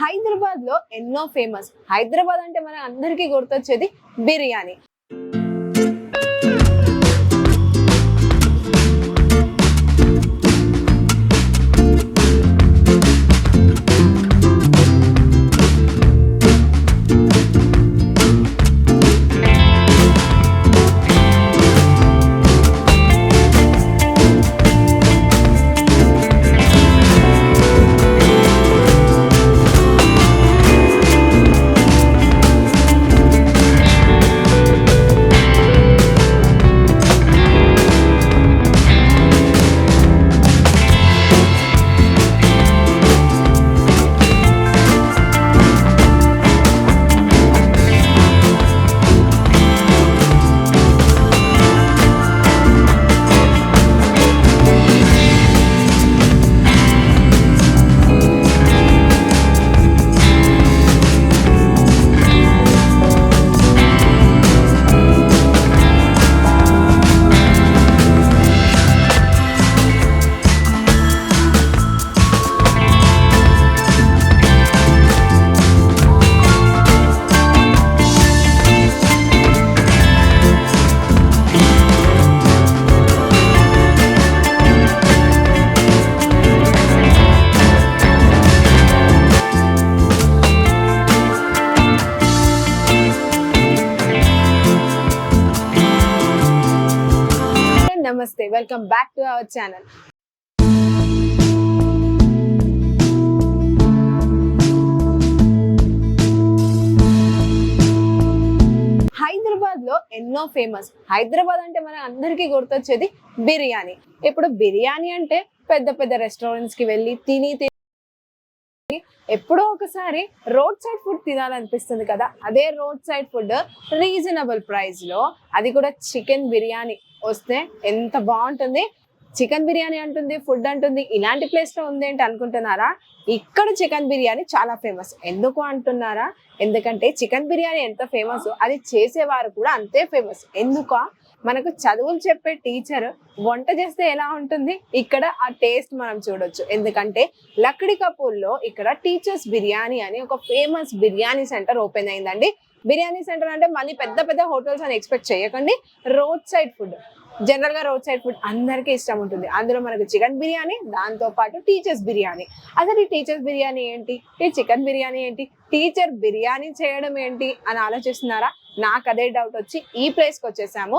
హైదరాబాద్ లో ఎన్నో ఫేమస్. హైదరాబాద్ అంటే మన అందరికీ గుర్తొచ్చేది బిర్యానీ. నమస్తే, welcome back to our channel. Hyderabad లో ఎన్నో ఫేమస్. హైదరాబాద్ అంటే మన అందరికీ గుర్తొచ్చేది బిర్యానీ. ఇప్పుడు బిర్యానీ అంటే పెద్ద పెద్ద రెస్టారెంట్స్ కి వెళ్ళి తిని ఎప్పుడో ఒకసారి రోడ్ సైడ్ ఫుడ్ తినాలనిపిస్తుంది కదా. అదే road side food reasonable price లో, అది కూడా చికెన్ బిర్యానీ వస్తే ఎంత బాగుంటుంది. చికెన్ బిర్యానీ అంటుంది, ఫుడ్ అంటుంది, ఇలాంటి ప్లేస్ లో ఉంది ఏంటి అనుకుంటున్నారా? ఇక్కడ చికెన్ బిర్యానీ చాలా ఫేమస్. ఎందుకు అంటున్నారా? ఎందుకంటే చికెన్ బిర్యానీ ఎంత ఫేమస్, అది చేసేవారు కూడా అంతే ఫేమస్. ఎందుకు? మనకు చదువులు చెప్పే టీచర్ వంట చేస్తే ఎలా ఉంటుంది, ఇక్కడ ఆ టేస్ట్ మనం చూడొచ్చు. ఎందుకంటే లక్డీ కపూర్లో ఇక్కడ టీచర్స్ బిర్యానీ అని ఒక ఫేమస్ బిర్యానీ సెంటర్ ఓపెన్ అయిందండి. బిర్యానీ సెంటర్ అంటే మళ్ళీ పెద్ద పెద్ద హోటల్స్ అని ఎక్స్పెక్ట్ చేయకండి. రోడ్ సైడ్ ఫుడ్, జనరల్ గా రోడ్ సైడ్ ఫుడ్ అందరికీ ఇష్టం ఉంటుంది. అందులో మనకు చికెన్ బిర్యానీ, దాంతో పాటు టీచర్స్ బిర్యానీ. అసలు ఈ టీచర్స్ బిర్యానీ ఏంటి, ఈ చికెన్ బిర్యానీ ఏంటి, టీచర్ బిర్యానీ చేయడం ఏంటి అని ఆలోచిస్తున్నారా? నాకు అదే డౌట్ వచ్చి ఈ ప్లేస్ కి వచ్చేసాము.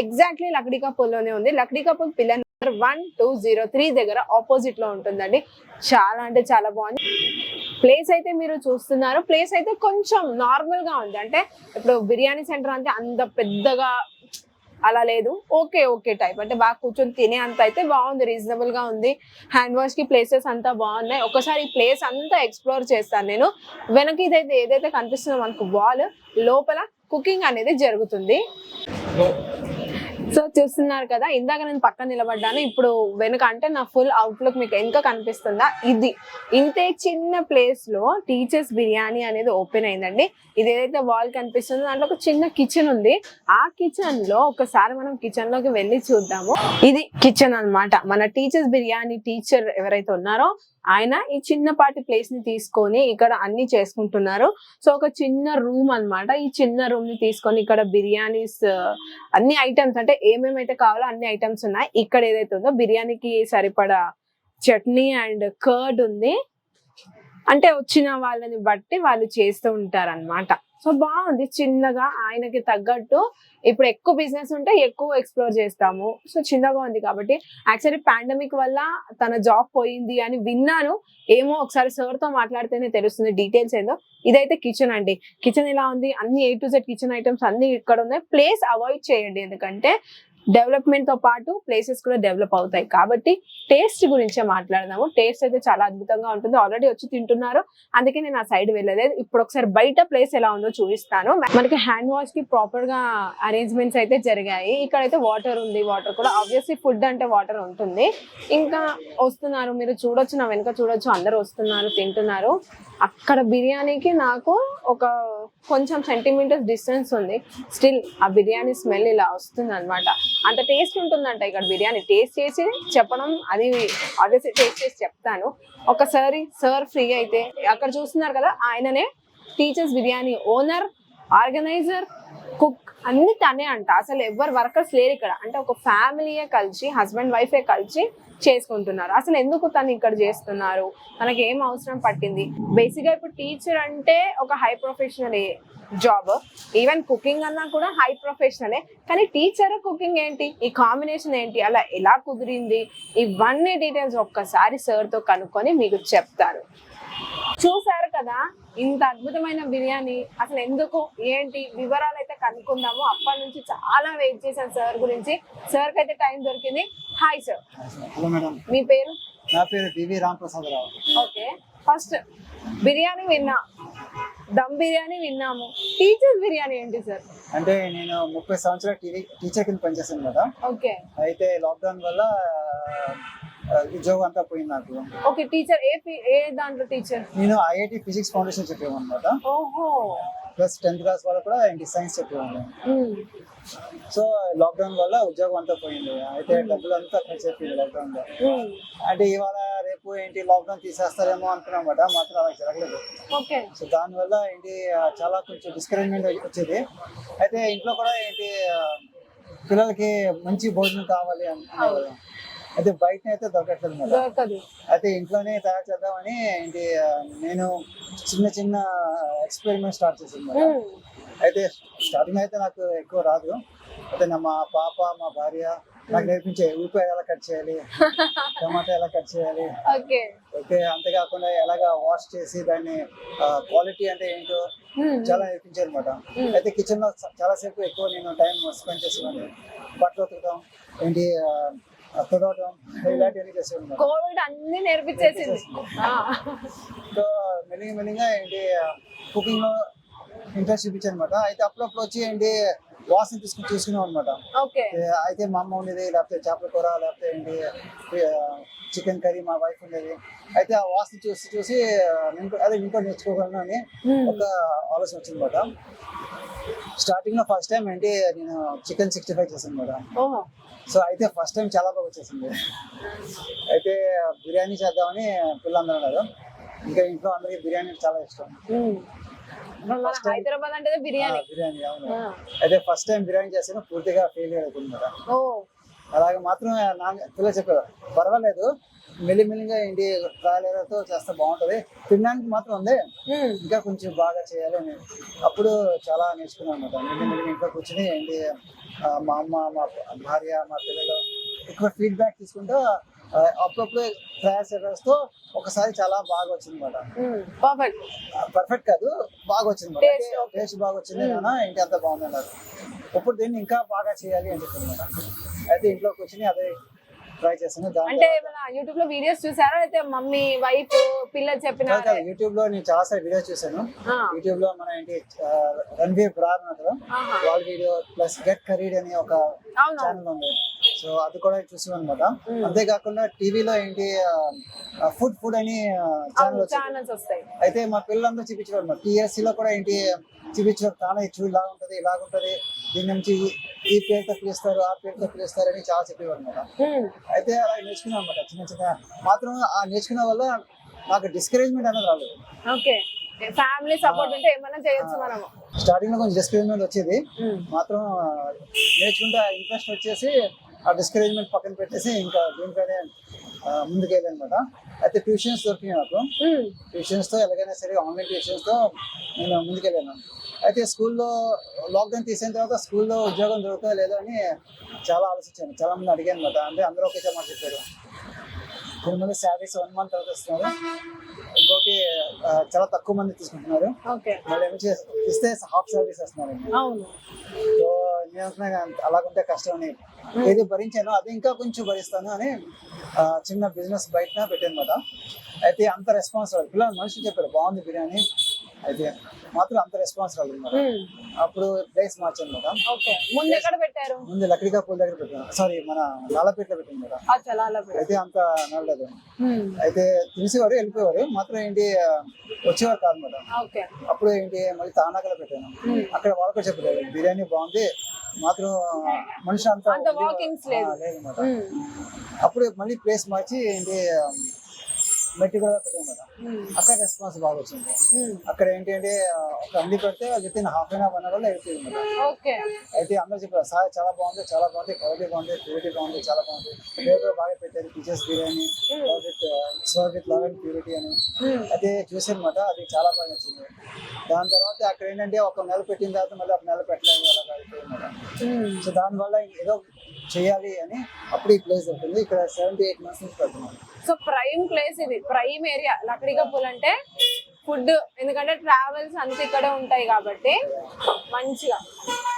ఎగ్జాక్ట్లీ లక్డీ కపూర్ లోనే ఉంది. లక్డీ కపూర్ పిల్లర్ నెంబర్ 1203 దగ్గర ఆపోజిట్ లో ఉంటుందండి. చాలా అంటే చాలా బాగుంది. ప్లేస్ అయితే మీరు చూస్తున్నారు. ప్లేస్ అయితే కొంచెం నార్మల్ గా ఉంది. అంటే ఇప్పుడు బిర్యానీ సెంటర్ అంటే అంత పెద్దగా అలా లేదు. ఓకే టైప్, అంటే బాగా కూర్చొని తినే అంత అయితే బాగుంది, రీజనబుల్ గా ఉంది. హ్యాండ్ వాష్ కి ప్లేసెస్ అంతా బాగున్నాయి. ఒకసారి ఈ ప్లేస్ అంతా ఎక్స్ప్లోర్ చేస్తాను నేను. వెనక ఇదైతే ఏదైతే కనిపిస్తుందో మనకు వాల్, లోపల కుకింగ్ అనేది జరుగుతుంది. సో చూస్తున్నారు కదా, ఇందాక నేను పక్కన నిలబడ్డాను, ఇప్పుడు వెనుక అంటే నా ఫుల్ అవుట్లుక్ మీకు ఇంకా కనిపిస్తుందా? ఇది ఇంతే చిన్న ప్లేస్ లో టీచర్స్ బిర్యానీ అనేది ఓపెన్ అయిందండి. ఇది ఏదైతే వాల్ కనిపిస్తుందో దాంట్లో ఒక చిన్న కిచెన్ ఉంది. ఆ కిచెన్ లో ఒకసారి మనం కిచెన్ లోకి వెళ్ళి చూద్దాము. ఇది కిచెన్ అన్నమాట. మన టీచర్స్ బిర్యానీ టీచర్ ఎవరైతే ఉన్నారో ఆయన ఈ చిన్నపాటి ప్లేస్ ని తీసుకొని ఇక్కడ అన్ని చేసుకుంటున్నారు. సో ఒక చిన్న రూమ్ అన్నమాట. ఈ చిన్న రూమ్ ని తీసుకొని ఇక్కడ బిర్యానీస్ అన్ని ఐటమ్స్, అంటే ఏమేమైతే కావాలో అన్ని ఐటమ్స్ ఉన్నాయి. ఇక్కడ ఏదైతే ఉందో బిర్యానీకి సరిపడా చట్నీ అండ్ కర్డ్ ఉంది. అంటే వచ్చిన వాళ్ళని బట్టి వాళ్ళు చేస్తూ ఉంటారన్నమాట. సో బాగుంది. చిన్నగా ఆయనకి తగ్గట్టు, ఇప్పుడు ఎక్కువ బిజినెస్ ఉంటే ఎక్కువ ఎక్స్ప్లోర్ చేస్తాము. సో చిన్నగా ఉంది కాబట్టి. యాక్చువల్లీ పాండమిక్ వల్ల తన జాబ్ పోయింది అని విన్నాను. ఏమో ఒకసారి సార్ తో మాట్లాడితేనే తెలుస్తుంది డీటెయిల్స్ ఏందో. ఇదైతే కిచెన్ అండి. కిచెన్ ఎలా ఉంది, అన్ని A to Z kitchen items అన్ని ఇక్కడ ఉన్నాయి. ప్లేస్ అవాయిడ్ చేయండి, ఎందుకంటే డెవలప్మెంట్ తో పాటు ప్లేసెస్ కూడా డెవలప్ అవుతాయి. కాబట్టి టేస్ట్ గురించే మాట్లాడదాము. టేస్ట్ అయితే చాలా అద్భుతంగా ఉంటుంది. ఆల్రెడీ వచ్చి తింటున్నారు, అందుకే నేను ఆ సైడ్ వెళ్ళలేదు. ఇప్పుడు ఒకసారి బయట ప్లేస్ ఎలా ఉందో చూపిస్తాను. మనకి హ్యాండ్ వాష్ కి ప్రాపర్ గా అరేంజ్మెంట్స్ అయితే జరిగాయి. ఇక్కడైతే వాటర్ ఉంది. వాటర్ కూడా ఆబ్వియస్లీ ఫుడ్ అంటే వాటర్ ఉంటుంది. ఇంకా వస్తున్నారు, మీరు చూడొచ్చు, నా వెనుక చూడొచ్చు, అందరు వస్తున్నారు, తింటున్నారు. అక్కడ బిర్యానీకి నాకు ఒక కొంచెం సెంటీమీటర్స్ డిస్టెన్స్ ఉంది. స్టిల్ ఆ బిర్యానీ స్మెల్ ఇలా వస్తుంది అనమాట. అంత టేస్ట్ ఉంటుందంట ఇక్కడ బిర్యానీ. టేస్ట్ చేసి చెప్పడం అది ఆబ్వియస్లీ టేస్ట్ చేసి చెప్తాను. ఒకసారి సార్ ఫ్రీ అయితే అక్కడ చూస్తున్నారు కదా, ఆయననే teachers biryani owner, organiser, cook అన్ని తనే అంట. అసలు ఎవరు వర్కర్స్ లేరు ఇక్కడ. అంటే ఒక ఫ్యామిలీయే కలిసి, హస్బెండ్ వైఫే కలిసి చేసుకుంటున్నారు. అసలు ఎందుకు తను ఇక్కడ చేస్తున్నారు, తనకి ఏం అవసరం పట్టింది? బేసిక్ గా ఇప్పుడు టీచర్ అంటే ఒక high professional job, even cooking అన్నా కూడా హై ప్రొఫెషనలే. కానీ టీచర్ కుకింగ్ ఏంటి, ఈ కాంబినేషన్ ఏంటి, అలా ఎలా కుదిరింది, ఇవన్నీ డీటెయిల్స్ ఒక్కసారి సార్ తో కనుక్కొని మీకు చెప్తారు. చూసారు కదా ఇంత అద్భుతమైన బిర్యానీ. అసలు ఎందుకు ఏంటి వివరాలు అయితే కనుక్కుందాము. అప్పటి నుంచి చాలా వెయిట్ చేశాను సార్ గురించి. సార్ కి అయితే టైం దొరికింది. Hi sir. Hello madam. మీ పేరు? నా పేరు DV Ramaprasadarao. Okay, first biryani విన్నా, దమ్ బిర్యానీ విన్నాము, టీచర్స్ బిర్యానీ ఏంటి సార్? అంటే నేను 30 సంవత్సరాల టీచర్ కింద పనిచేస్తాను కదా. ఓకే. అయితే లాక్డౌన్ వల్ల ఉద్యోగం అంతా పోయింది నాకు. ఓకే, టీచర్ ఏ దాంట్లో టీచర్? నేను ఐఐటి ఫిజిక్స్ ఫౌండేషన్ చెప్పేవాను అనమాట. ఓహో. ప్లస్ 10th క్లాస్ వాళ్ళు కూడా ఏంటి సైన్స్ చెప్పేవాను. సో లాక్డౌన్ వల్ల ఉద్యోగం అంతా పోయింది. అయితే డబ్బులు అంతా ఖర్చు అయిపోయింది లాక్డౌన్ లో. అంటే ఇవాళ రేపు ఏంటి లాక్డౌన్ తీసేస్తారేమో అనుకున్నామాట, మాత్రం అలా జరగలేదు. సో దానివల్ల ఏంటి చాలా కొంచెం డిస్కరేజ్మెంట్ వచ్చేది. అయితే ఇంట్లో కూడా ఏంటి పిల్లలకి మంచి భోజనం కావాలి అనుకునేవాళ్ళం. అయితే బయట అయితే దొరకట్లేదు మేడం. అయితే ఇంట్లోనే తయారు చేద్దామని ఏంటి నేను చిన్న చిన్న ఎక్స్పెరిమెంట్ స్టార్ట్ చేశాను మేడం. అయితే స్టార్టింగ్ అయితే నాకు ఎక్కువ రాదు. అయితే మా పాప, మా భార్య నాకు నేర్పించే ఉల్లిపాయ ఎలా కట్ చేయాలి, టమాటా ఎలా కట్ చేయాలి, ఓకే అంతేకాకుండా ఎలాగా వాష్ చేసి దాన్ని క్వాలిటీ అంటే ఏంటో చాలా నేర్పించారు అనమాట. అయితే కిచెన్ లో చాలా సేపు ఎక్కువ నేను టైం స్పెండ్ చేసేవాడిని. బట్టలు ఉతకడం ఏంటి తుడవడం ఇలాంటివన్నీ చేసేవాడిని. కోవిడ్ అన్ని నేర్పించేసింది. సో మెల్లిగా ఏంటి కుకింగ్ లో ఇంట్రెస్ట్ చూపించాను అనమాట. అయితే అప్పుడప్పుడు వచ్చి ఏంటి వాసన చూసుకున్నాం అనమాట. అయితే మా అమ్మ ఉండేది, లేకపోతే చేపల కూర, లేకపోతే ఏంటి చికెన్ కర్రీ మా వైఫ్ ఉండేది. అయితే ఆ వాసన చూసి అదే ఇంకో నేర్చుకోగలను అని ఒక ఆలోచన వచ్చింది అనమాట. స్టార్టింగ్ లో ఫస్ట్ టైం ఏంటి నేను చికెన్ 65 చేశాను మేడం. సో అయితే ఫస్ట్ టైం చాలా బాగా వచ్చేసింది. అయితే బిర్యానీ చేద్దామని పిల్లలందరూ ఉన్నారు. ఇంకా ఇంట్లో అందరికి బిర్యానీ చాలా ఇష్టం. హైదరాబాద్ అంటే బిర్యానీ. అవును. అయితే ఫస్ట్ టైం బిర్యానీ చేసాను, పూర్తిగా ఫెయిల్యూర్ అవుతుంది. అలాగే మాత్రం పిల్లలు చెప్పారు పర్వాలేదు, మెల్లిమెల్లిగా ఏంటి ట్రయల్తో చేస్తే బాగుంటది, తినడానికి మాత్రం ఉంది, ఇంకా కొంచెం బాగా చేయాలి అని అప్పుడు చాలా నేర్చుకున్నాను అనమాట. మెల్లిమెల్లిగా ఇంట్లో కూర్చొని ఏంటి మా అమ్మ, మా భార్య, మా పిల్లలు ఎక్కువ ఫీడ్బ్యాక్ తీసుకుంటూ అప్పుడప్పుడు ట్రయల్స్ చేస్తూ ఒకసారి చాలా బాగా వచ్చింది అనమాట. పర్ఫెక్ట్ కాదు, బాగా వచ్చింది అనమాట. టేస్ట్ బాగా వచ్చింది నాన్న, ఇంటి అంతా బాగుంది అన్నారు. ఇప్పుడు దీన్ని ఇంకా బాగా చేయాలి అని చెప్పి అనమాట. అయితే ఇంట్లో కూర్చొని అదే ట్రై చేశాను. అంటే యూట్యూబ్ లో వీడియోస్ చూసారా, అయితే మమ్మీ వైఫ్ పిల్లలు చెప్పిన? యూట్యూబ్ లో నేను చాలా సార్లు వీడియోస్ చూసాను. యూట్యూబ్ లో మన ఏంటి రణ్వీర్ బ్రార్ కదా, వాళ్ళ వీడియో ప్లస్ గెట్ కరీడ్ అని ఒక ఛానల్ ఉంది. సో అది కూడా చూసాను అనమాట. అంతేకాకుండా టీవీలో ఏంటి ఫుడ్ అని ఛానల్స్ వస్తాయి. అయితే మా పిల్లలందరూ చూపించేవారు అనమాట. TSC లో కూడా ఏంటి చూపించారు, తానే చూడు ఇలా ఉంటది, ఇలాగుంటది, దీని నుంచి ఈ పేరుతో పిలుస్తారు, ఆ పేరుతో పిలుస్తారు అని చాలా చెప్పేవారు అనమాట. అయితే అలా నేర్చుకున్నాం అనమాట. చిన్న మాత్రం ఆ నేర్చుకున్న వల్ల నాకు డిస్కరేజ్మెంట్ అనేది రాలేదు. ఫ్యామిలీ సపోర్ట్ ఉంటే ఏమైనా చేయొచ్చు మనం. స్టార్టింగ్ లో కొంచెం డిస్కరేజ్మెంట్ వచ్చేది, మాత్రం నేర్చుకుంటే ఇంట్రెస్ట్ వచ్చేసి ఆ డిస్కరేజ్మెంట్ పక్కన పెట్టేసి ఇంకా దీనిపైనే ముందుకెళ్ళి అనమాట. అయితే ట్యూషన్స్ దొరికినాయి నాకు. ట్యూషన్స్ తో ఎలాగైనా సరే ఆన్లైన్ ట్యూషన్స్ తో నేను ముందుకెళ్ళాను. అయితే స్కూల్లో లాక్డౌన్ తీసిన తర్వాత స్కూల్లో ఉద్యోగం దొరుకుతుందో లేదో అని చాలా ఆలోచించాను. చాలా మంది అడిగాను అనమాట. అంటే అందరూ ఒకే మాట చెప్పారు. కొంతమంది శాలరీస్ 1 month తర్వాత ఇస్తున్నారు, ఇంకోటి చాలా తక్కువ మంది తీసుకుంటున్నారు, మళ్ళీ ఇస్తే హాఫ్ శాలరీస్ వస్తున్నారు. సో నేను అనుకున్నా అలాగుంటే కష్టం అని ఏది భరించాను, అది ఇంకా కొంచెం భరిస్తాను అని చిన్న బిజినెస్ బయట పెట్టాను అనమాట. అయితే అంత రెస్పాన్స్ రాదు. పిల్లలు మనుషులు చెప్పారు బాగుంది బిర్యానీ, అయితే మాత్రం అంత రెస్పాన్స్ రాలేదు అనమాట. అప్పుడు ప్లేస్ మార్చాను మేడం. ముందు లక్డికా పూల్ దగ్గర పెట్టాను, సారీ మన లాలపేటలో పెట్టాను మేడం. అయితే అంత నడలేదు. అయితే తెలిసేవారు, వెళ్ళిపోయేవారు, మాత్రం ఏంటి వచ్చేవారు కాదు మేడం. అప్పుడు ఏంటి మళ్ళీ తానాకలో పెట్టాను. అక్కడ వాళ్ళు కూడా చెప్పారు బిర్యానీ బాగుంది, మాత్రం మనిషి అంత వాకింగ్స్ లేదు. లేదన్నమాట. అప్పుడు మళ్ళీ ప్లేస్ మార్చి ఏంటి మెట్టి కూడా పెట్టామన్నమాట. అక్కడ రెస్పాన్స్ బాగా వచ్చింది. అక్కడ ఏంటంటే ఒక అండి పెడితే within half an hour వల్ల అయిపోయింది అన్నమాట. అయితే అందరూ చెప్పారు సార్ చాలా బాగుంది, చాలా బాగుంది, క్వాలిటీ బాగుంది, ప్యూరిటీ బాగుంది, చాలా బాగుంది, పేరు కూడా బాగా పెట్టారు, teachers biryani serve with love and purity అని. అయితే చూసానమాట, అది చాలా బాగా నచ్చింది. దాని తర్వాత అక్కడ ఏంటంటే ఒక నెల పెట్టిన తర్వాత మళ్ళీ ఒక నెల పెట్టలేదు అలాగా అయిపోయింది. సో దానివల్ల ఏదో చేయాలి అని అప్పుడు ఈ ప్లేస్ ఉంటుంది. ఇక్కడ 7-8 months నుంచి పెడుతున్నాం. సో ప్రైమ్ ప్లేస్ ఇది, ప్రైమ్ ఏరియా లక్డికపుల్ అంటే ఫుడ్, ఎందుకంటే ట్రావెల్స్ అంతా ఇక్కడే ఉంటాయి కాబట్టి మంచిగా.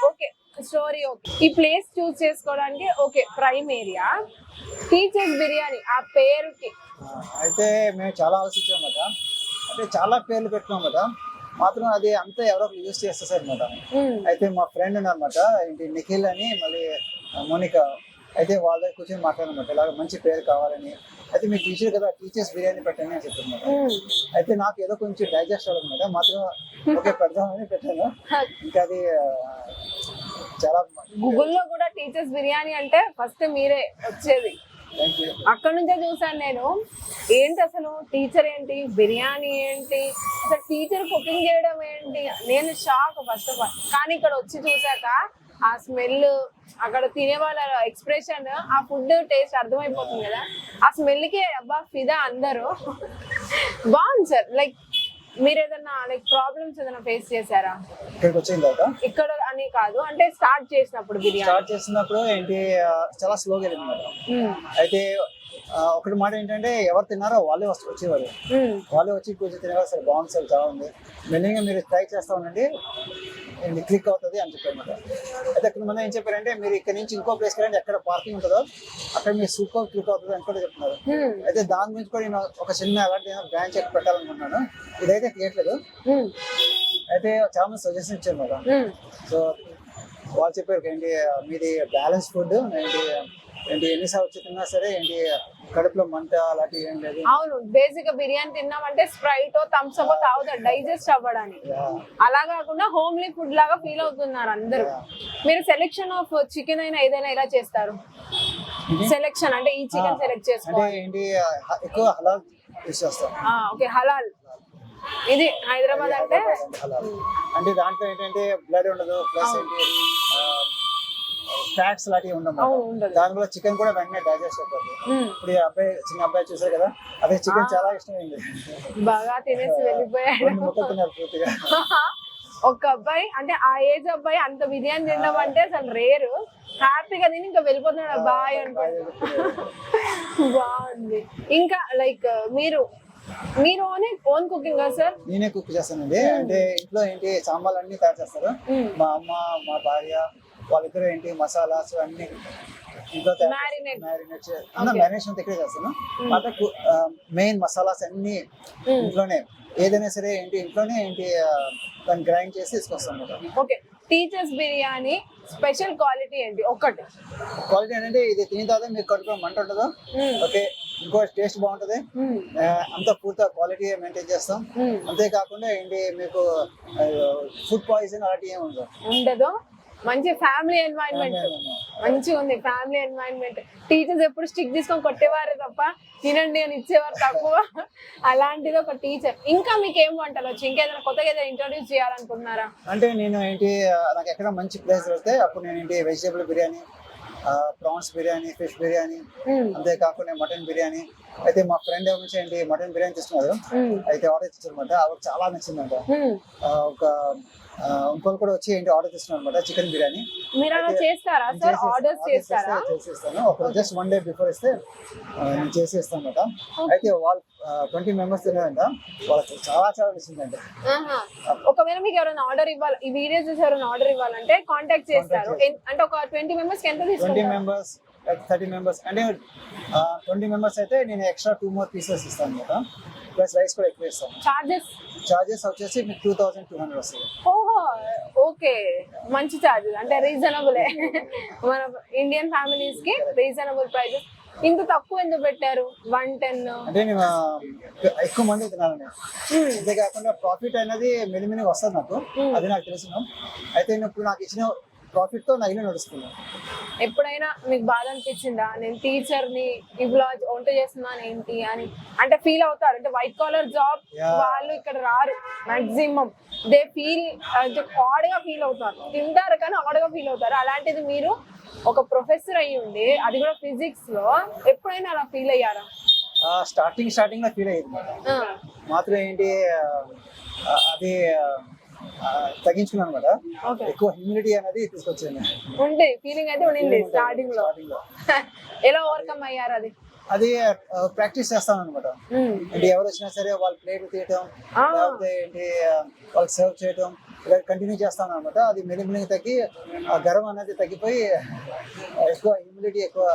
Okay story okay. ఈ ప్లేస్ చూస్ చేసుకోవడానికి okay prime area. Teachers biryani ఆ పేరుకి అయితే మేము చాలా ఆలోచించాం కదా, అంటే చాలా పేర్లు పెట్టినాం కదా, మాత్రం అది అంతా ఎవరో యూజ్ చేస్తారు అనమాట. అయితే మా ఫ్రెండ్ అనమాట ఏంటి నిఖిల్ అని, మళ్ళీ మోనిక, అయితే వాళ్ళ దగ్గర కూర్చొని మాట్లాడనమాట ఇలాగ మంచి పేరు కావాలని. అయితే మీ టీచర్ కదా, టీచర్స్ బిర్యానీ పెట్టండి అని చెప్పారు. అయితే నాకు ఏదో కొంచెం డైజెస్ట్ అవ్వదన్నమాట, మాత్రం ఓకే పెడదామని పెట్టాను. ఇంకా అది చాలా గూగుల్లో కూడా టీచర్స్ బిర్యానీ అంటే ఫస్ట్ మీరే వచ్చేది. అక్కడ నుంచే చూసాను నేను, ఏంటి అసలు టీచర్ ఏంటి, బిర్యానీ ఏంటి, అసలు టీచర్ కుకింగ్ చేయడం ఏంటి, నేను షాక్ ఫస్ట్ ఆఫ్ ఆల్. కానీ ఇక్కడ వచ్చి చూసాక ఆ స్మెల్, అక్కడ తినే వాళ్ళ ఎక్స్ప్రెషన్, ఆ ఫుడ్ టేస్ట్ అర్థమైపోతుంది కదా. ఆ స్మెల్ కి అబ్బా ఫిదా అందరూ. బాగుంది సార్. లైక్ మీరు ఏదన్నా లైక్ ప్రాబ్లమ్స్ ఏదైనా ఫేస్ చేశారా ఇక్కడికి వచ్చిన తర్వాత? ఇక్కడ అని కాదు, అంటే స్టార్ట్ చేసినప్పుడు ఏంటి చాలా స్లోగా వెళ్ళింది. అయితే ఒకటి మాట ఏంటంటే ఎవరు తిన్నారో వాళ్ళే వచ్చేవారు, వాళ్ళే వచ్చి కూర్చొని తినేవారు. సరే బాగుంది సార్, చాలా ఉంది, మెల్లిగా మీరు ట్రై చేస్తా ఉండండి, క్లిక్ అవుతుంది అని చెప్పారన్నమాట. అయితే అక్కడ మంది ఏం చెప్పారంటే మీరు ఇక్కడ నుంచి ఇంకో ప్లేస్కి వెళ్ళండి, ఎక్కడ పార్కింగ్ ఉంటుందో అక్కడ మీరు సూపర్ క్లిక్ అవుతుంది అని కూడా చెప్తున్నారు. అయితే దాని గురించి కూడా నేను ఒక చిన్న అలాంటి బ్రాంచ్ ఎక్కడ పెట్టాలనుకుంటున్నాను. ఇదైతే తీయట్లేదు. అయితే చాలా మంది సజెషన్ ఇచ్చారు మేడం. సో వాళ్ళు చెప్పారు ఏంటి మీది బ్యాలెన్స్ ఫుడ్, ఏంటి ఎన్నిసార్లు వచ్చి తిన్నా సరే ఏంటి కడుపులో మంట అలాంటివి ఏం లేదు. అవును, బేసిక్ గా బిర్యానీ తిన్నామంటే స్ప్రైట్ థమ్స్ అప్ తాగుతారు డైజెస్ట్ అవ్వడానికి. అలా కాకుండా హోమ్లీ ఫుడ్ లాగా ఫీల్ అవుతున్నారు అందరూ. మీరు సెలెక్షన్ ఆఫ్ చికెన్ అయినా ఏదైనా ఎలా చేస్తారు? సెలెక్షన్ అంటే ఈ చికెన్ సెలెక్ట్ చేసుకోవాలి. ఏంటి ఎక్కువ హలాల్ యూస్ చేస్తాం. ఓకే హలాల్. ఇది హైదరాబాద్ అంటే అంటే దాంట్లో ఏంటంటే బ్లడ్ ఉండదు, ప్లస్ ఏంటి ఫ్యాట్స్ లాంటివి ఉండవు. దానివల్ల చికెన్ కూడా వెంటనే డైజెస్ట్ అయిపోతుంది. ఇప్పుడు ఈ అబ్బాయి, చిన్న అబ్బాయి చూసారు కదా, అదే చికెన్ చాలా ఇష్టమైంది, బాగా తినేసి వెళ్ళిపోయాడు. పూర్తిగా ఒక అబ్బాయి అంటే ఆ ఏజ్ అబ్బాయి అంత బిర్యానీ తినడం అంటే అసలు రేరు. హ్యాపీగా తిని ఇంకా వెళ్ళిపోతున్నాడు బాయ్ అనుకోండి. బాగుంది. ఇంకా లైక్ మీరు ఓన్ కుకింగ్ సార్? నేనే కుక్ చేస్తానండి. అంటే ఇంట్లో ఏంటి సాంబార్లు అన్ని తయారు చేస్తారు మా అమ్మ, మా భార్య, వాళ్ళిద్దరు ఏంటి మసాలాస్ అన్ని ఇంట్లో మ్యారినేషన్ ఇక్కడే చేస్తాను. మెయిన్ మసాలాస్ అన్ని ఇంట్లోనే, ఏదైనా సరే ఏంటి ఇంట్లోనే ఏంటి దాన్ని గ్రైండ్ చేసి తీసుకొస్తాను. Okay, teachers biryani special quality ఏంటి? ఒకటి క్వాలిటీ ఏంటంటే ఇది తిన తర్వాత మీకు కడుపులో మంట ఉంటుందో, ఓకే, ఇంకో టేస్ట్ బాగుంటది, అంత పూర్తిగా క్వాలిటీ మెయింటైన్ చేస్తాం. అంతేకాకుండా ఏంటి మీకు ఫుడ్ పాయిజన్ అలాంటివి ఏమి ఉండదు. మంచి ఫ్యామిలీ ఎన్వైరన్మెంట్, మంచిగా ఉంది ఫ్యామిలీ ఎన్వైరన్మెంట్. టీచర్స్ ఎప్పుడు స్టిక్ తీసుకొని కొట్టేవారే తప్ప తినండి అని ఇచ్చేవారు తక్కువ. అలాంటిది ఒక టీచర్. ఇంకా మీకు ఏం వంటలు వచ్చి ఇంకేదైనా కొత్తగా ఏదైనా ఇంట్రొడ్యూస్ చేయాలనుకుంటున్నారా? అంటే నేను ఏంటి నాకు ఎక్కడ మంచి ప్లేస్ దొరికితే అప్పుడు నేను ఏంటి vegetable biryani, prawns biryani, fish biryani, అంతేకాకుండా మటన్ బిర్యానీ. అయితే మా ఫ్రెండ్ నుంచి ఏంటి మటన్ బిర్యానీ తీసుకున్నారు, అయితే ఆర్డర్ ఇచ్చారనమాట. ఆవిడకి చాలా నచ్చిందంట. ఒక ఇంకోళ్ళు కూడా వచ్చి ఏంటి ఆర్డర్ చేస్తున్నాను అనమాట చికెన్ బిర్యానీ. చేసేస్తాను. ఒక జస్ట్ 1 day బిఫోర్ ఇస్తే నేను చేసేస్తాను అనమాట. అయితే వాళ్ళు 20 members తిన్నారంట, వాళ్ళకి చాలా చాలా నచ్చిందంట. ఒకవేళ మీకు ఎవరైనా ఆర్డర్ ఇవ్వాలి, ఈ వీడియో చూసి ఎవరైనా ఆర్డర్ ఇవ్వాలంటే కాంటాక్ట్ చేస్తారు. అంటే ఒక 20 members కి ఎంత తీసుకుంటారు? 20 members 30 members అంటే 20 members అయితే నేను ఎక్స్ట్రా 2 more pieces ఇస్తాను అనమాట. ప్లస్ రైస్ కూడా ఎక్కువ ఇస్తాను. చార్జెస్ వచ్చేసి మీకు 2200 వస్తుంది. ఓహో, ఓకే, మంచి చార్జెస్ అంటే రీజనబులే. మన ఇండియన్ ఫ్యామిలీస్ కి రీజనబుల్ ప్రైజెస్. ఇంత తక్కువ ఎందుకు పెట్టారు? 110 అంటే నేను ఎక్కువ మంది తినాలని, అంతేకాకుండా ప్రాఫిట్ అనేది మెల్లిమెల్లి వస్తుంది నాకు, అది నాకు తెలుసు. అయితే ఇప్పుడు నాకు ఇచ్చిన ప్రాఫిట్ తో నగిలి నడుస్తున్నాం. ఎప్పుడైనా మీకు బాధ అనిపించిందా, నేను టీచర్ ని ఇలా వంట చేస్తున్నాను ఏంటి అని అంటే ఫీల్ అవుతారు? అంటే వైట్ కాలర్ జాబ్ Yeah. వాళ్ళు ఇక్కడ రారు మాక్సిమం, దే ఫీల్ ఆడ్గా ఫీల్ అవుతారు, తింటారు కానీ ఆడ్గా ఫీల్ అవుతారు. అలాంటిది మీరు ఒక ప్రొఫెసర్ అయ్యి ఉండి అది కూడా ఫిజిక్స్ లో, ఎప్పుడైనా అలా ఫీల్ అయ్యారా? స్టార్టింగ్ లో ఫీల్ అయ్యింది మేడం. మాత్రం ఏంటి అది తగ్గించుకున్నాను అనమాట. ఓకే, ఎక్కువ హ్యూమిడిటీ అనేది తీసుకొచ్చాను. ఉండే ఫీలింగ్ అయితే ఉండింది స్టార్టింగ్ లో. ఎలా ఓవర్కమ్ అయ్యారు అది? అది ప్రాక్టీస్ చేస్తాను అనమాట. అంటే ఎవరు వచ్చినా సరే వాళ్ళ ప్లేట్ తీయటం, లేకపోతే ఏంటి వాళ్ళకి సర్వ్ చేయటం, ఇలా కంటిన్యూ చేస్తాను అనమాట. అది మెల్లిమెల్లిగా తగ్గి ఆ గర్వం అనేది తగ్గిపోయి ఎక్కువ హ్యూమిడిటీ ఎక్కువ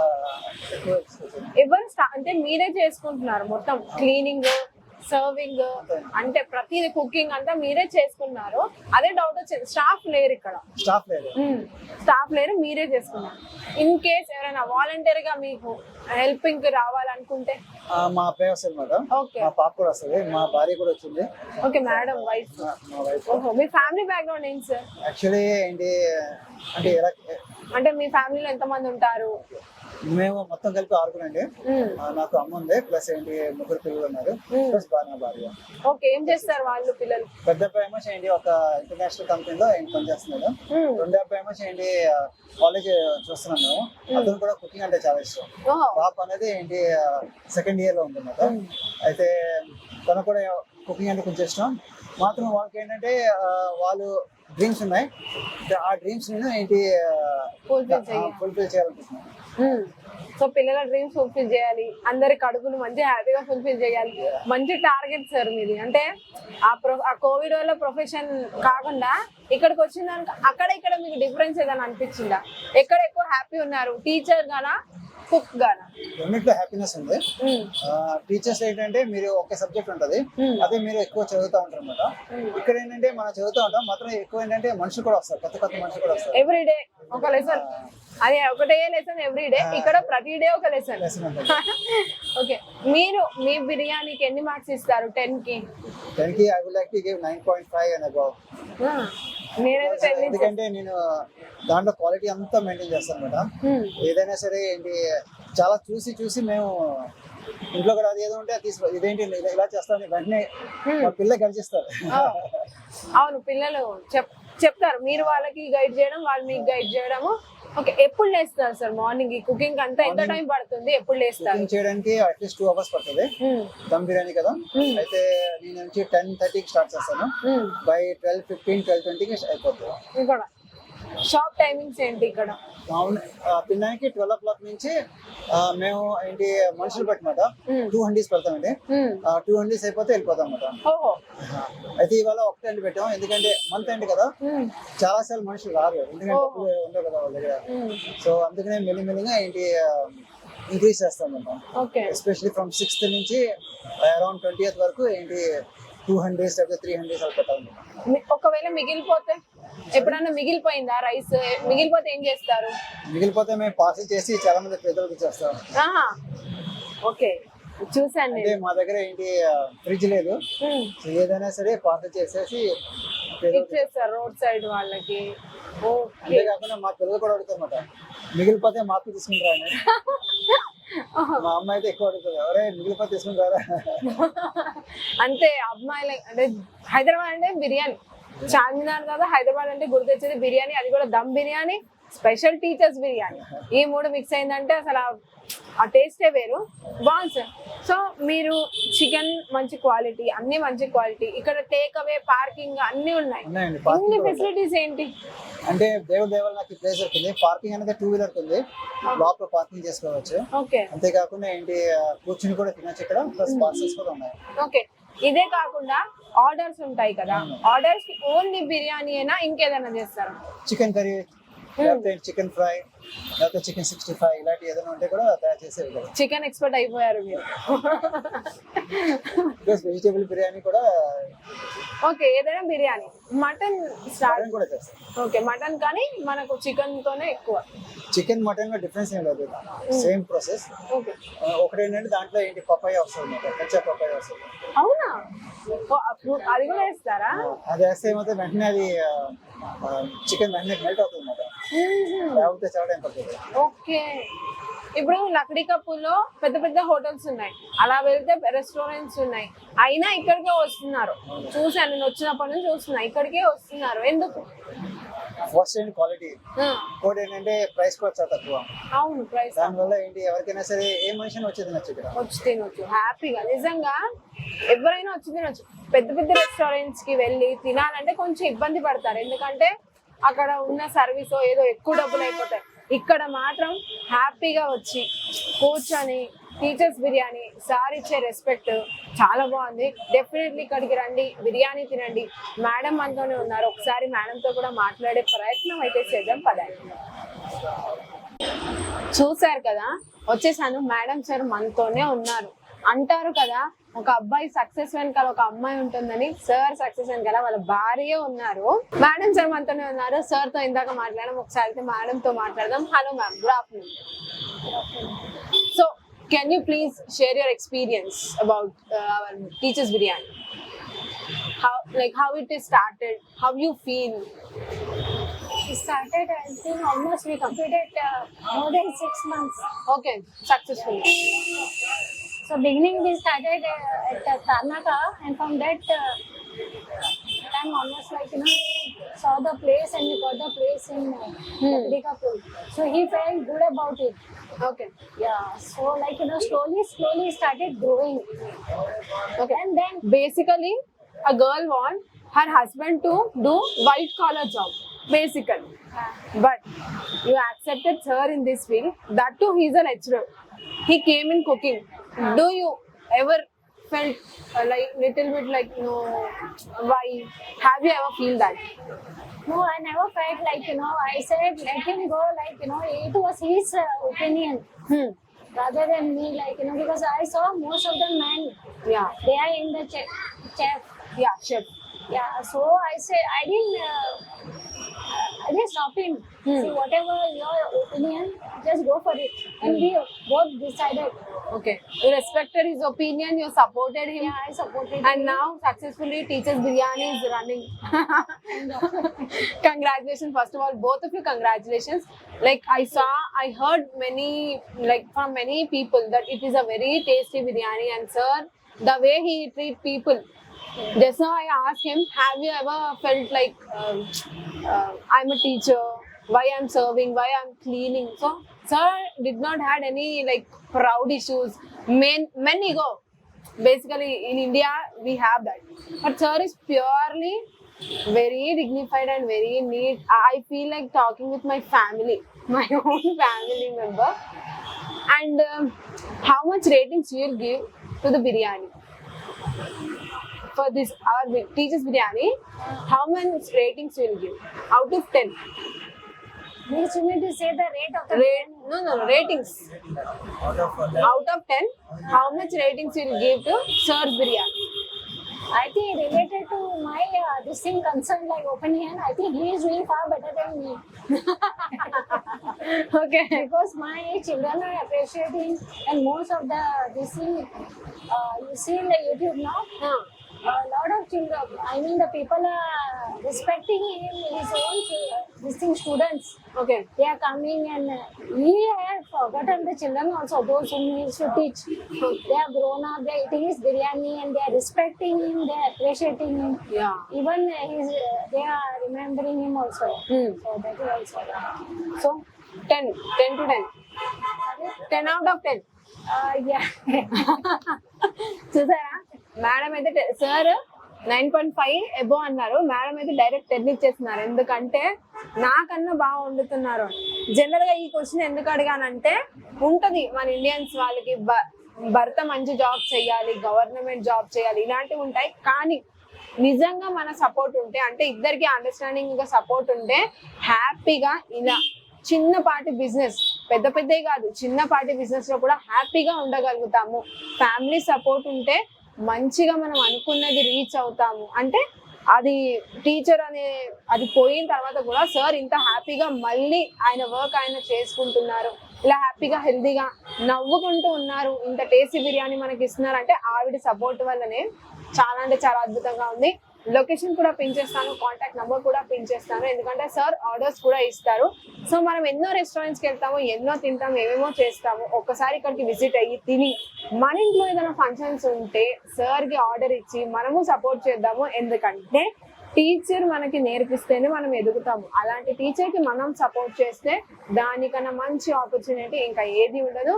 ఎవరు అంటే మీరే చేసుకుంటున్నారు మొత్తం క్లీనింగ్, సర్వింగ్, అంటే ప్రతిది కుకింగ్ అంతా మీరే చేసుకున్నారు? అదే డౌట్ వచ్చింది, స్టాఫ్ లేరు ఇక్కడ. స్టాఫ్ లేదు, స్టాఫ్ లేరు, మీరే చేసుకున్నారు. ఇన్ కేస్ ఎవరైనా వాలంటీర్ గా మీకు హెల్పింగ్ రావాలనుకుంటే? మా అబ్బాయి వస్తుంది మేడం, ఓకే, మా పాప కూడా వస్తుంది, మా భార్య కూడా వచ్చింది. Okay madam, wife. మా వైఫ్. ఓహో, మీ ఫ్యామిలీ బ్యాక్గ్రౌండ్ ఏంటి సార్? యాక్చువల్లీ ఏంటి అంటే ఎలా అంటే మీ ఫ్యామిలీలో ఎంతమంది ఉంటారు? మేము మొత్తం కలిపి 6 అండి. నాకు అమ్మ ఉంది, ప్లస్ ఏంటి 3 పిల్లలు ఉన్నారు, ప్లస్ నా భార్య. ఓకే, ఏం చేస్తారు వాళ్ళు పిల్లలు? పెద్ద అబ్బాయి ఏమో ఏంటి ఒక ఇంటర్నేషనల్ కంపెనీలో ఏంటి పనిచేస్తున్నాడు. రెండో అబ్బాయి ఏమో ఏంటి కాలేజ్ చూస్తున్నాం మేము. అతను కూడా కుకింగ్ అంటే చాలా ఇష్టం. పాప అనేది ఏంటి సెకండ్ ఇయర్ లో ఉంది అన్నమాట. అయితే తను కూడా కుకింగ్ అంటే కొంచెం ఇష్టం. మాత్రం వాళ్ళకి ఏంటంటే వాళ్ళు డ్రీమ్స్ ఉన్నాయి, ఆ డ్రీమ్స్ నేను ఏంటి ఫుల్ఫిల్ చేయాలనుకుంటున్నాను. సో పిల్లల డ్రీమ్స్ ఫుల్ఫిల్ చేయాలి, అందరి కడుపును మంచి హ్యాపీగా ఫుల్ఫిల్ చేయాలి, మంచి టార్గెట్ సార్ మీది. అంటే ఆ కోవిడ్ వల్ల ప్రొఫెషన్ కాకుండా ఇక్కడికి వచ్చిందానికి అక్కడ ఇక్కడ మీకు డిఫరెన్స్ ఏదైనా అనిపించిందా? ఎక్కడ ఎక్కువ హ్యాపీ ఉన్నారు, టీచర్ గానా కుక్ గానా? రెండిట్లో హ్యాపీనెస్ ఉంది. టీచర్స్ ఏంటంటే మీరు ఒక సబ్జెక్ట్ ఉంటది, అదే మీరు ఎక్కువ చదువుతూ ఉంటారు అనమాట. ఇక్కడ ఏంటంటే మనం చదువుతూ ఉంటాం, మాత్రం ఎక్కువ ఏంటంటే మనుషులు కూడా వస్తారు, కొత్త కొత్త మనుషులు కూడా వస్తారు. ఎవ్రీడే ఒక లెసన్, అదే ఒకటే లెసన్ ఎవ్రీడే, ఇక్కడ ప్రతి డే ఒక లెసన్. ఓకే, మీరు మీ బిర్యానీకి ఎన్ని మార్క్స్ ఇస్తారు 10 కి? 10 కి I would like to give 9.5 and above. ఎందుకంటే నేను దాంట్లో క్వాలిటీ అంతా మెయింటైన్ చేస్తాను అనమాట. ఏదైనా సరే ఏంటి చాలా చూసి చూసి మేము ఇంట్లో కూడా అది ఏదో ఉంటే తీసుకో, ఇదేంటి ఇలా చేస్తాను వెంటనే మా పిల్లలు గడిచిస్తారు. అవును, పిల్లలు చెప్తారు, మీరు వాళ్ళకి గైడ్ చేయడం, వాళ్ళు మీకు గైడ్ చేయడము. ఓకే, ఎప్పుడు లేస్తారు సార్ మార్నింగ్? కుకింగ్ అంతా ఎంత టైం పడుతుంది, ఎప్పుడు లేస్తారు? కుకింగ్ చేయడానికి అట్లీస్ట్ 2 hours పడుతుంది. దమ్ బిర్యానీ కదా, అయితే నేను నుంచి 10:30కి స్టార్ట్ చేస్తాను, బై 12:15 12:20కి అయిపోతుంది. ఇక్కడ షాప్ టైమింగ్స్ ఏంటి? ఇక్కడ తినడానికి 12 o'clock నుంచి మేము ఏంటి మనుషులు పెట్టమాట 2 హండీస్ పెడతామండి. 2 హండీస్ అయిపోతే వెళ్ళిపోతాం అనమాట. అయితే ఇవాళ 1 హండీ పెట్టాం, ఎందుకంటే మంత్ ఎండ్ కదా, చాలా సార్లు మనుషులు రారు, ఎందుకంటే ఉండవు కదా వాళ్ళ దగ్గర. సో అందుకనే మెల్లిమెల్లిగా ఏంటి ఇంక్రీజ్ చేస్తాం అనమాట. ఎస్పెషల్లీ ఫ్రమ్ 6th నుంచి అరౌండ్ 20th వరకు ఏంటి 2 హండీస్ లేకపోతే 3 హండీస్ అలా పెట్టాలి. ఒకవేళ మిగిలిపోతే, ఎప్పుడన్నా మిగిలిపోయిందా రైస్? మిగిలిపోతే ఏం చేస్తారు? మిగిలిపోతే మేము పార్సల్ చేసి చాలా మంది పేదలకు ఇచ్చేస్తాం. ఓకే, చూసాను. అంటే మా దగ్గర ఏంటి ఫ్రిడ్జ్ లేదు, ఏదైనా సరే పార్సల్ చేసేసి ఇచ్చేస్తారు రోడ్ సైడ్ వాళ్ళకి. అంతేకాకుండా మా పిల్లలు కూడా అడుగుతారన్నమాట, మిగిలిపోతే మాకు తీసుకుంటారా అని. మా అమ్మాయి అయితే ఎక్కువ అడుగుతుంది, ఎవరే మిగిలిపోతే తీసుకుంటారా. అంతే అమ్మాయిలు అంటే హైదరాబాద్ అంటే బిర్యానీ, చార్మినార్ కదా హైదరాబాద్ అంటే గుర్తొచ్చేది బిర్యానీ, అది కూడా దమ్ బిర్యానీ, స్పెషల్ టీచర్స్ బిర్యానీ. ఈ 3 మిక్స్ అయిందంటే అసలు ఆ టేస్టే వేరు. బాగుంది సార్. సో మీరు చికెన్ మంచి క్వాలిటీ, అన్ని మంచి క్వాలిటీ, ఇక్కడ టేక్ అవే, పార్కింగ్ అన్ని ఉన్నాయి. ఇన్ని ఫెసిలిటీస్ ఏంటి అంటే దేవుడి దేవాల నాకు ప్లేస్ దొరికింది. పార్కింగ్ అనేది 2-wheeler ఉంది, లోపల పార్కింగ్ చేసుకోవచ్చు. ఓకే, అంతేకాకుండా ఏంటి కూర్చుని కూడా తినచ్చు ఇక్కడ, ప్లస్ పార్సల్స్ కూడా ఉన్నాయి. ఓకే, ఇదే కాకుండా ఆర్డర్స్ ఉంటాయి కదా, ఆర్డర్స్ కి ఓన్లీ బిర్యానీ అయినా ఇంకేదైనా చేస్తారా? చికెన్ కర్రీ, చికెన్ ఫ్రై, లేకపోతే చికెన్ 65 ఇలాంటి ఏదైనా ఉంటే కూడా తయారు చేసే విధానం. చికెన్ ఎక్స్పర్ట్ అయిపోయారు మీరు. ప్లస్ వెజిటేబుల్ బిర్యానీ కూడా ఓకే, ఏదైనా బిర్యానీ. మటన్ స్టార్ట్ కూడా చేస్తాం. ఓకే, మటన్ కానీ మనకు చికెన్ తోనే ఎక్కువ. చికెన్ మటన్ లో డిఫరెన్స్ ఏం లేదు, సేమ్ ప్రాసెస్. ఓకే, ఒకటి ఏంటంటే దాంట్లో ఏంటి పపాయ వస్తుంది, కచ్చా పపాయ వస్తుంది. అవునా? అది కూడా వేస్తారా? అది వేస్తే ఏమైతే వెంటనే అది చికెన్ వెంటనే మెల్ట్ అవుతుంది అన్నమాట. లేకపోతే చాలా టైం పడుతుంది. ఓకే, ఇప్పుడు లక్డీ కప్పులో పెద్ద పెద్ద హోటల్స్ ఉన్నాయి, అలా వెళ్తే రెస్టారెంట్స్ ఉన్నాయి, అయినా ఇక్కడికే వస్తున్నారు. చూసాను, నేను వచ్చినప్పటి నుంచి చూస్తున్నా, ఇక్కడికే వస్తున్నారు. ఎందుకు? ఫస్ట్ ఏంటి క్వాలిటీ, ఇంకోటి ఏంటంటే ప్రైస్ కూడా చాలా తక్కువ. అవును, ప్రైస్. దానివల్ల ఏంటి ఎవరికైనా సరే ఏ మనిషిని వచ్చి తినొచ్చు ఇక్కడ, వచ్చి తినొచ్చు హ్యాపీగా. నిజంగా ఎవరైనా వచ్చి తినొచ్చు. పెద్ద పెద్ద రెస్టారెంట్స్ కి వెళ్ళి తినాలంటే కొంచెం ఇబ్బంది పడతారు, ఎందుకంటే అక్కడ ఉన్న సర్వీస్ ఏదో ఎక్కువ డబ్బులు అయిపోతాయి. ఇక్కడ మాత్రం హ్యాపీగా వచ్చి కూర్చొని టీచర్స్ బిర్యానీ సార్ ఇచ్చే రెస్పెక్ట్ చాలా బాగుంది. డెఫినెట్లీ ఇక్కడికి రండి, బిర్యానీ తినండి. మేడం మనతోనే ఉన్నారు, ఒకసారి మేడంతో కూడా మాట్లాడే ప్రయత్నం అయితే చేద్దాం పదండి. చూసారు కదా, వచ్చేసాను. మేడం సార్ మనతోనే ఉన్నారు. అంటారు కదా, ఒక అబ్బాయి సక్సెస్ వెనకాల ఒక అమ్మాయి ఉంటుందని. సార్ సక్సెస్ వెనకాల వాళ్ళ భార్య ఉన్నారు. మేడం సార్ మనతోనే ఉన్నారు. సార్ తో ఇందాక మాట్లాడడం, ఒకసారి అయితే మేడం తో మాట్లాడదాం. Hello ma'am, good afternoon. So can you please share your experience about our teachers biryani? how it is started, how you feel? We started, I think almost we completed more than 6 months. Okay, successfully. So beginning we started at Tarnaka, and from that time almost like we saw the place and we got the place in Lakdikapur. So he felt good about it. Okay. Yeah. So like slowly started growing. Okay. And then Basically, a girl want her husband to do white collar job, basically. But you accepted sir in this field. That too, he's a lecturer. He came in cooking. Do you ever felt like little bit like, why? Have you ever feel that? no, I never felt like I said let him go, like it was his opinion. Rather than me, like because I saw most of the men, Yeah. they are in the chef. Yeah, chef. Yeah, so I say I didn't stop him. See, whatever your opinion, just go for it. And we both decided. Okay. You respected his opinion. You supported him. Yeah, I supported And him. now successfully Teachers Biryani is running. Congratulations, first of all, both of you, congratulations. Like I heard from many people that it is a very tasty biryani, and sir, the way he treat people. Just now I asked him, have you ever felt like I'm a teacher, why I'm serving, why I'm cleaning? So sir did not had any like proud issues, men ego. Basically in India we have that, but sir is purely very dignified and very neat. I feel like talking with my family, my own family member. And how much ratings you will give to the biryani? For this our teachers biryani, how many ratings you will give out of 10? Means you mean to say the rate of the No, ratings. Out of 10, how much ratings you will give to sir's biryani? I think related to my this thing concern, like opinion, I think he is doing far better than me. Okay. Because my children are appreciating, and most of the this thing you see in the YouTube now, a lot of children, I mean the people are respecting him, his own students. Okay. They are coming, and he has forgotten the children also, those whom he used to teach. They are grown up, they are eating his biryani, and they are respecting him, they are appreciating him. Yeah. Even they are remembering him also. So that is also. So 10 to 10. 10 out of 10. Yeah. చూసారా, madam అయితే sir 9.5 above అన్నారు, madam అయితే direct 10 ఇచ్చేస్తున్నారు. ఎందుకంటే నాకన్నా బాగా వండుతున్నారు. General గా ఈ క్వశ్చన్ ఎందుకు అడిగానంటే, ఉంటది మన ఇండియన్స్ వాళ్ళకి భర్త మంచి జాబ్ చేయాలి, గవర్నమెంట్ జాబ్ చేయాలి, ఇలాంటివి ఉంటాయి. కానీ నిజంగా మన సపోర్ట్ ఉంటే, అంటే ఇద్దరికి అండర్స్టాండింగ్ గా సపోర్ట్ ఉంటే హ్యాపీగా ఇలా చిన్నపాటి బిజినెస్, పెద్ద పెద్దవి కాదు, చిన్నపాటి బిజినెస్ లో కూడా హ్యాపీగా ఉండగలుగుతాము. ఫ్యామిలీ సపోర్ట్ ఉంటే మంచిగా మనం అనుకున్నది రీచ్ అవుతాము. అంటే అది టీచర్ అనే అది పోయిన తర్వాత కూడా సార్ ఇంత హ్యాపీగా మళ్ళీ ఆయన వర్క్ ఆయన చేసుకుంటున్నారు, ఇలా హ్యాపీగా హెల్దీగా నవ్వుకుంటూ ఉన్నారు, ఇంత టేస్టీ బిర్యానీ మనకి ఇస్తున్నారు అంటే ఆవిడ సపోర్ట్ వల్లనే. చాలా అంటే చాలా అద్భుతంగా ఉంది. లొకేషన్ కూడా పిన్ చేస్తాను, కాంటాక్ట్ నెంబర్ కూడా పిన్ చేస్తాను, ఎందుకంటే సార్ ఆర్డర్స్ కూడా ఇస్తారు. సో మనం ఎన్నో రెస్టారెంట్స్కి వెళ్తాము, ఎన్నో తింటాము, ఏమేమో చేస్తాము. ఒక్కసారి ఇక్కడికి విజిట్ అయ్యి తిని మన ఇంట్లో ఏదైనా ఫంక్షన్స్ ఉంటే సార్కి ఆర్డర్ ఇచ్చి మనము సపోర్ట్ చేద్దాము. ఎందుకంటే టీచర్ మనకి నేర్పిస్తేనే మనం ఎదుగుతాము. అలాంటి టీచర్కి మనం సపోర్ట్ చేస్తే దానికన్నా మంచి ఆపర్చునిటీ ఇంకా ఏది ఉండదు.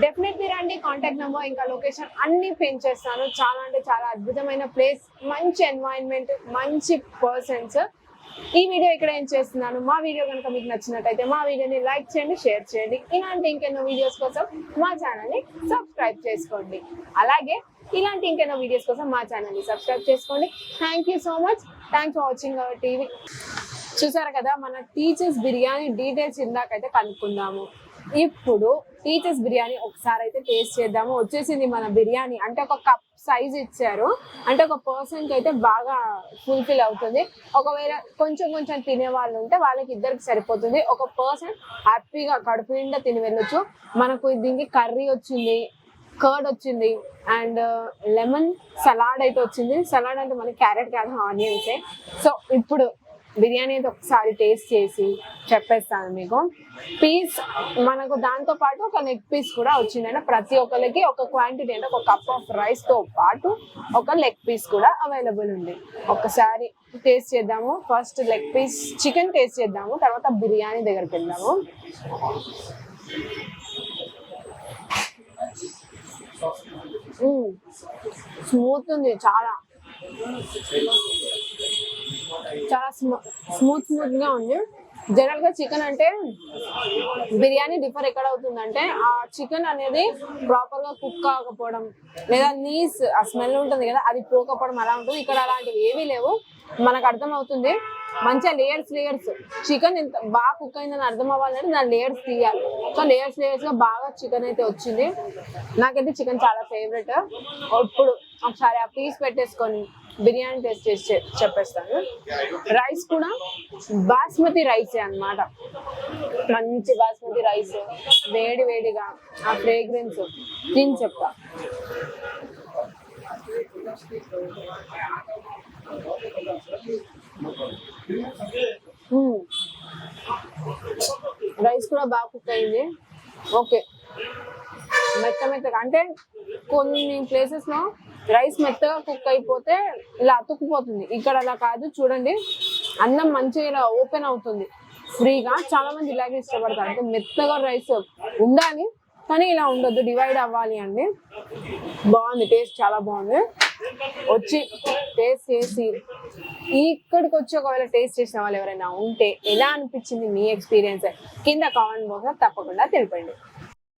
డెఫినెట్లీ రండి. కాంటాక్ట్ నెంబర్ ఇంకా లొకేషన్ అన్ని పిన్ చేస్తాను. చాలా అంటే చాలా అద్భుతమైన ప్లేస్, మంచి ఎన్వైరన్మెంట్, మంచి పర్సన్స్. ఈ వీడియో ఇక్కడ ఏం చేస్తున్నాను, మా వీడియో కనుక మీకు నచ్చినట్టయితే మా వీడియోని లైక్ చేయండి, షేర్ చేయండి. ఇలాంటి ఇంకెన్నో వీడియోస్ కోసం మా ఛానల్ని సబ్స్క్రైబ్ చేసుకోండి. అలాగే ఇలాంటి ఇంకెన్నో వీడియోస్ కోసం మా ఛానల్ని సబ్స్క్రైబ్ చేసుకోండి. Thank you so much. Thanks for watching our TV. చూసారు కదా మన టీచర్స్ బిర్యానీ డీటెయిల్స్ ఇందాకైతే కనుక్కుందాము. ఇప్పుడు టీచర్స్ బిర్యానీ ఒకసారి అయితే టేస్ట్ చేద్దాము. వచ్చేసింది మన బిర్యానీ. అంటే ఒక కప్ సైజ్ ఇచ్చారు, అంటే ఒక పర్సన్ కి అయితే బాగా ఫుల్ఫిల్ అవుతుంది. ఒకవేళ కొంచెం కొంచెం తినే వాళ్ళు ఉంటే వాళ్ళకి ఇద్దరికి సరిపోతుంది. ఒక పర్సన్ హ్యాపీగా కడుపు నిండా తిని వెళ్ళొచ్చు. మనకు దీనికి కర్రీ వచ్చింది, కర్డ్ వచ్చింది, అండ్ లెమన్ సలాడ్ అయితే వచ్చింది. సలాడ్ అంటే మనకి క్యారెట్ కాదు, ఆనియన్సే. సో ఇప్పుడు బిర్యానీ అయితే ఒకసారి టేస్ట్ చేసి చెప్పేస్తాను మీకు. పీస్ మనకు దాంతో పాటు ఒక లెగ్ పీస్ కూడా వచ్చిందంటే ప్రతి ఒక్కరికి ఒక క్వాంటిటీ అంటే ఒక కప్ ఆఫ్ రైస్ తో పాటు ఒక లెగ్ పీస్ కూడా అవైలబుల్ ఉంది. ఒకసారి టేస్ట్ చేద్దాము. First leg piece chicken taste చేద్దాము, తర్వాత బిర్యానీ దగ్గరికి వెళ్దాము. స్మూత్ ఉంది, చాలా చాలా స్మూత్ గా ఉంది. జనరల్ గా చికెన్ అంటే బిర్యానీ డిఫర్ ఎక్కడ అవుతుందంటే ఆ చికెన్ అనేది ప్రాపర్ గా కుక్ కాకపోవడం, లేదా నీస్ ఆ స్మెల్ ఉంటుంది కదా అది పోకపోవడం అలా ఉంటుంది. ఇక్కడ అలాంటివి ఏవీ లేవు. మనకు అర్థం అవుతుంది మంచిగా లేయర్స్ చికెన్ ఎంత బాగా కుక్ అయిందని అర్థం అవ్వాలంటే దాని లేయర్స్ తీయాలి. సో లేయర్స్ గా బాగా చికెన్ అయితే వచ్చింది. నాకైతే చికెన్ చాలా ఫేవరెట్. ఇప్పుడు ఒకసారి ఆ పీస్ పెట్టేసుకొని బిర్యానీ టేస్ట్ చేసి చెప్పేస్తాను. రైస్ కూడా బాస్మతి రైస్ అన్నమాట, మంచి బాస్మతి రైస్, వేడి వేడిగా ఆ ఫ్రేగ్రెన్స్ తిని చెప్తా. రైస్ కూడా బాగా కుక్ అయింది. ఓకే, మెత్తగా అంటే కొన్ని ప్లేసెస్ లో రైస్ మెత్తగా కుక్ అయిపోతే ఇలా అతుక్కుపోతుంది, ఇక్కడ అలా కాదు. చూడండి అన్నం మంచిగా ఇలా ఓపెన్ అవుతుంది ఫ్రీగా. చాలా మంది ఇలాగే ఇష్టపడతారు, అంటే మెత్తగా రైస్ ఉండాలి కానీ ఇలా ఉండొద్దు, డివైడ్ అవ్వాలి అండి. బాగుంది, టేస్ట్ చాలా బాగుంది. వచ్చి టేస్ట్ చేసి ఇక్కడికి వచ్చి ఒకవేళ టేస్ట్ చేసిన వాళ్ళు ఎవరైనా ఉంటే ఎలా అనిపించింది మీ ఎక్స్పీరియన్స్ కింద కామెంట్ బాక్స్ లో తప్పకుండా తెలిపండి.